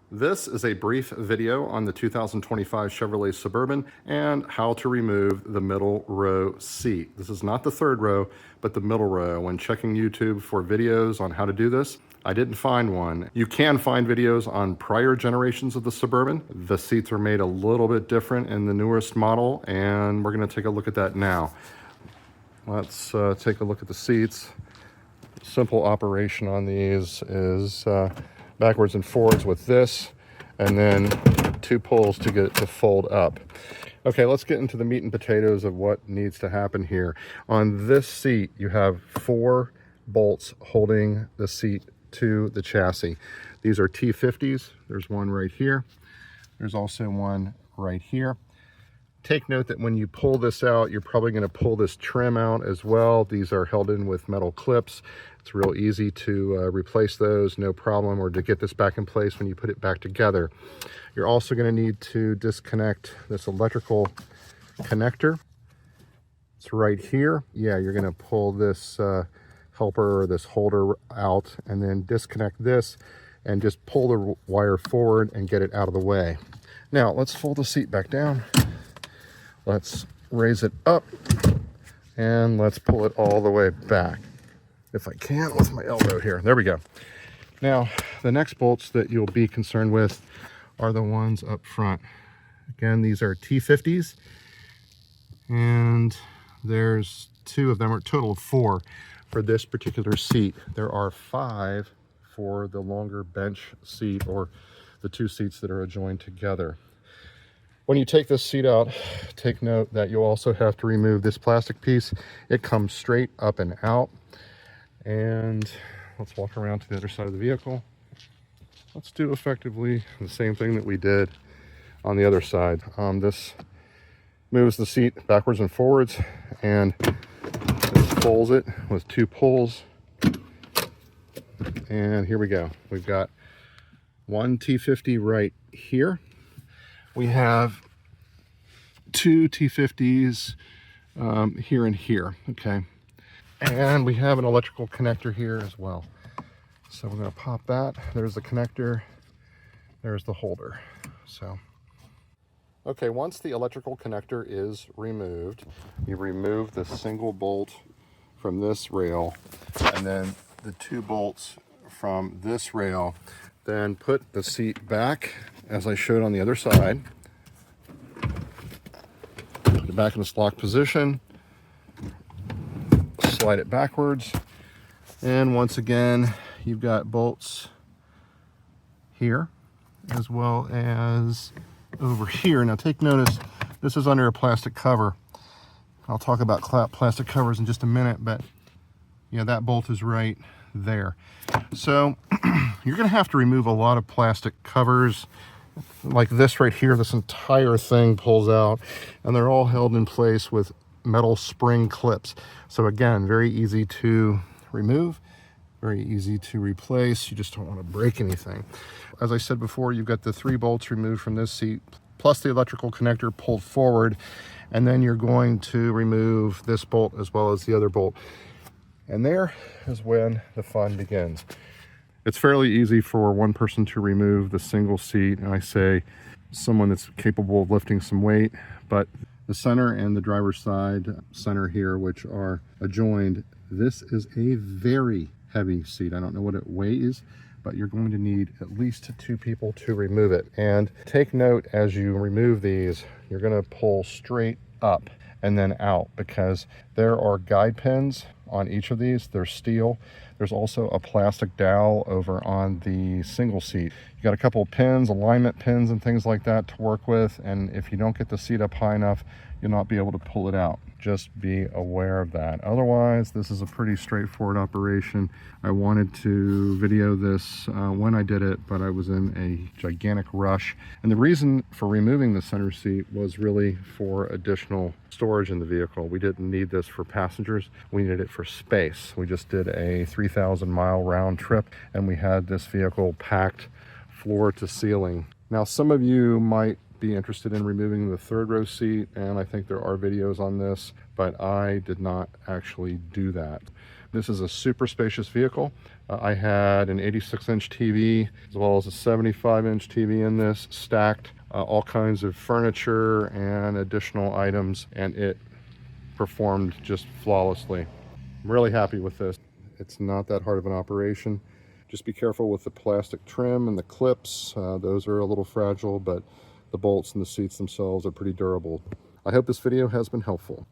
This is a brief video on the 2025 Chevrolet Suburban and how to remove the middle row seat. This is not the third row, but the middle row. When checking YouTube for videos on how to do this, I didn't find one. You can find videos on prior generations of the Suburban. The seats are made a little bit different in the newest model, and we're gonna take a look at that now. Let's take a look at the seats. Simple operation on these is backwards and forwards with this, and then two pulls to get it to fold up. Okay, let's get into the meat and potatoes of what needs to happen here. On this seat, you have 4 bolts holding the seat to the chassis. These are T50s. There's one right here. There's also one right here. Take note that when you pull this out, you're probably going to pull this trim out as well. These are held in with metal clips. It's real easy to replace those, no problem, or to get this back in place when you put it back together. You're also going to need to disconnect this electrical connector. It's right here. Yeah, you're going to pull this helper or this holder out and then disconnect this and just pull the wire forward and get it out of the way. Now, let's fold the seat back down. Let's raise it up and let's pull it all the way back. If I can, with my elbow here. There we go. Now, the next bolts that you'll be concerned with are the ones up front. Again, these are T50s, and there's 2 of them, or a total of 4 for this particular seat. There are 5 for the longer bench seat, or the 2 seats that are adjoined together. When you take this seat out, take note that you'll also have to remove this plastic piece. It comes straight up and out. And let's walk around to the other side of the vehicle. Let's do effectively the same thing that we did on the other side. This moves the seat backwards and forwards, and this folds it with 2 pulls. And here we go. We've got 1 T50 right here. We have 2 T50s here and here, okay? And we have an electrical connector here as well. So we're gonna pop that. There's the connector, there's the holder. So, okay, once the electrical connector is removed, you remove the single bolt from this rail and then the 2 bolts from this rail. Then put the seat back as I showed on the other side. Put it back in its locked position. Slide it backwards, and once again you've got bolts here as well as over here. Now take notice, this is under a plastic cover. I'll talk about plastic covers in just a minute, but yeah, that bolt is right there. So you're gonna have to remove a lot of plastic covers like this right here. This entire thing pulls out, and they're all held in place with metal spring clips. So again, very easy to remove, very easy to replace. You just don't want to break anything. As I said before, you've got the 3 bolts removed from this seat, plus the electrical connector pulled forward, and then you're going to remove this bolt as well as the other bolt. And there is when the fun begins. It's fairly easy for one person to remove the single seat, and I say someone that's capable of lifting some weight, but the center and the driver's side center here, which are adjoined, this is a very heavy seat. I don't know what it weighs, but you're going to need at least 2 people to remove it. And take note, as you remove these, you're going to pull straight up and then out, because there are guide pins on each of these. They're steel. There's also a plastic dowel over on the single seat. You got a couple of pins, alignment pins and things like that to work with, and if you don't get the seat up high enough, you'll not be able to pull it out. Just be aware of that. Otherwise, this is a pretty straightforward operation. I wanted to video this when I did it, but I was in a gigantic rush. And the reason for removing the center seat was really for additional storage in the vehicle. We didn't need this for passengers. We needed it for space. We just did a 3,000 mile round trip, and we had this vehicle packed floor to ceiling. Now, some of you might be interested in removing the 3rd row seat, and I think there are videos on this, but I did not actually do that. This is a super spacious vehicle. I had an 86-inch TV as well as a 75-inch TV in this, stacked all kinds of furniture and additional items, and it performed just flawlessly. I'm really happy with this. It's not that hard of an operation. Just be careful with the plastic trim and the clips. Those are a little fragile, but the bolts and the seats themselves are pretty durable. I hope this video has been helpful.